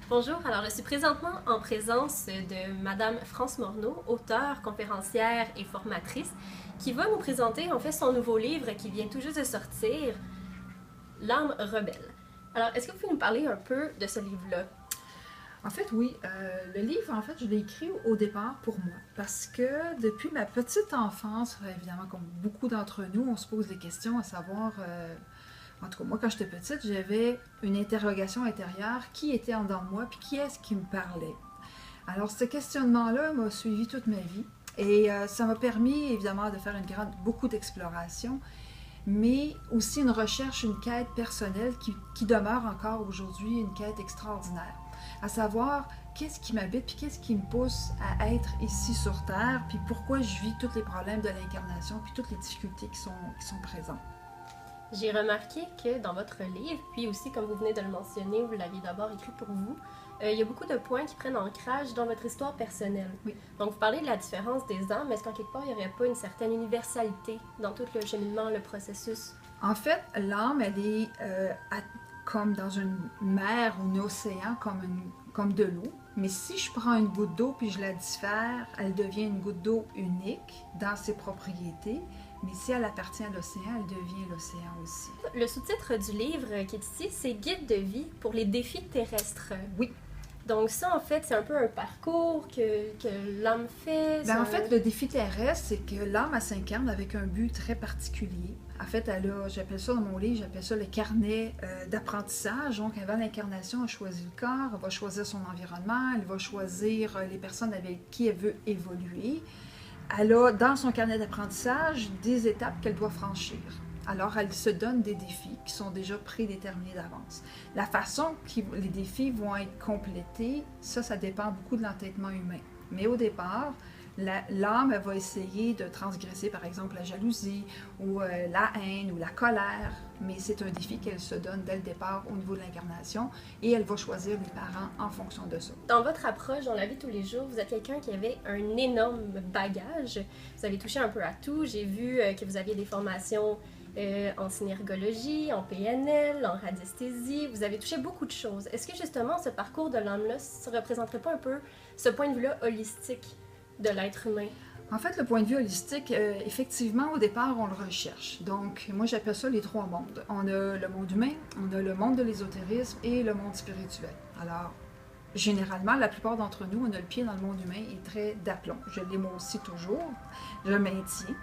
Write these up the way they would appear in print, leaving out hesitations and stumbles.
Bonjour, alors je suis présentement en présence de Madame France Morneau, auteure, conférencière et formatrice, qui va nous présenter en fait son nouveau livre qui vient tout juste de sortir, L'âme rebelle. Alors, est-ce que vous pouvez nous parler un peu de ce livre-là? En fait, oui. Le livre, en fait, je l'ai écrit au départ pour moi. Parce que depuis ma petite enfance, évidemment, comme beaucoup d'entre nous, on se pose des questions à savoir... en tout cas, moi, quand j'étais petite, j'avais une interrogation intérieure. Qui était en dedans de moi? Puis qui est-ce qui me parlait? Alors, ce questionnement-là m'a suivi toute ma vie. Et ça m'a permis, évidemment, de faire beaucoup d'exploration, mais aussi une recherche, une quête personnelle qui demeure encore aujourd'hui une quête extraordinaire. À savoir, qu'est-ce qui m'habite, puis qu'est-ce qui me pousse à être ici sur Terre, puis pourquoi je vis tous les problèmes de l'incarnation, puis toutes les difficultés qui sont présentes. J'ai remarqué que dans votre livre, puis aussi comme vous venez de le mentionner, vous l'aviez d'abord écrit pour vous, il y a beaucoup de points qui prennent ancrage dans votre histoire personnelle. Oui. Donc vous parlez de la différence des âmes, mais est-ce qu'en quelque part il n'y aurait pas une certaine universalité dans tout le cheminement, le processus? En fait, l'âme, elle est comme dans une mer ou un océan, comme de l'eau. Mais si je prends une goutte d'eau puis je la diffère, elle devient une goutte d'eau unique dans ses propriétés. Mais si elle appartient à l'océan, elle devient l'océan aussi. Le sous-titre du livre qui est ici, c'est Guide de vie pour les défis terrestres. Oui. Donc ça, en fait, c'est un peu un parcours que l'âme fait. En fait, le défi terrestre, c'est que l'âme, elle s'incarne avec un but très particulier. En fait, j'appelle ça dans mon livre, j'appelle ça le carnet d'apprentissage. Donc, avant l'incarnation, elle choisit le corps, elle va choisir son environnement, elle va choisir les personnes avec qui elle veut évoluer. Elle a, dans son carnet d'apprentissage, des étapes qu'elle doit franchir. Alors, elle se donne des défis qui sont déjà prédéterminés d'avance. La façon que les défis vont être complétés, ça dépend beaucoup de l'entêtement humain. Mais au départ, l'âme elle va essayer de transgresser, par exemple, la jalousie ou la haine ou la colère. Mais c'est un défi qu'elle se donne dès le départ au niveau de l'incarnation et elle va choisir les parents en fonction de ça. Dans votre approche, dans la vie de tous les jours, vous êtes quelqu'un qui avait un énorme bagage. Vous avez touché un peu à tout. J'ai vu que vous aviez des formations en synergologie, en PNL, en radiesthésie. Vous avez touché beaucoup de choses. Est-ce que justement ce parcours de l'âme-là ne représenterait pas un peu ce point de vue-là holistique de l'être humain? En fait, le point de vue holistique, effectivement, au départ, on le recherche. Donc, moi, j'appelle ça les trois mondes. On a le monde humain, on a le monde de l'ésotérisme et le monde spirituel. Alors, généralement, la plupart d'entre nous, on a le pied dans le monde humain et très d'aplomb. Je l'ai moi aussi toujours, je le maintiens.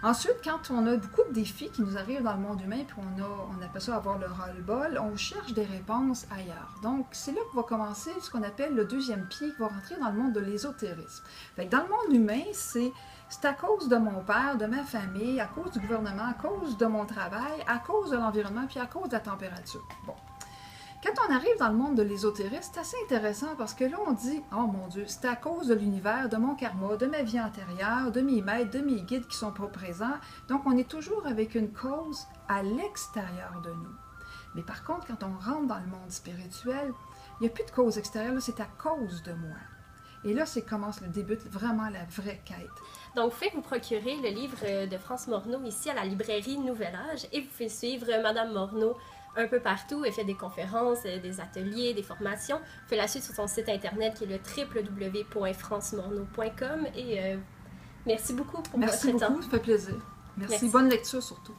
Ensuite, quand on a beaucoup de défis qui nous arrivent dans le monde humain, puis on appelle ça avoir le ras-le-bol, on cherche des réponses ailleurs. Donc, c'est là que va commencer ce qu'on appelle le deuxième pied, qui va rentrer dans le monde de l'ésotérisme. Fait que dans le monde humain, c'est à cause de mon père, de ma famille, à cause du gouvernement, à cause de mon travail, à cause de l'environnement, puis à cause de la température. Bon. Quand on arrive dans le monde de l'ésotérisme, c'est assez intéressant parce que là, on dit « Oh mon Dieu, c'est à cause de l'univers, de mon karma, de ma vie antérieure, de mes maîtres, de mes guides qui sont pas présents. » Donc, on est toujours avec une cause à l'extérieur de nous. Mais par contre, quand on rentre dans le monde spirituel, il n'y a plus de cause extérieure, là, c'est à cause de moi. Et là, débute vraiment la vraie quête. Donc, vous pouvez vous procurer le livre de France Morneau ici à la librairie Nouvel Âge et vous pouvez suivre Madame Morneau un peu partout. Elle fait des conférences, des ateliers, des formations. Vous pouvez la suivre sur son site internet qui est le www.francemorneau.com et merci beaucoup pour votre temps. Merci beaucoup, ça fait plaisir. Merci. Bonne lecture surtout.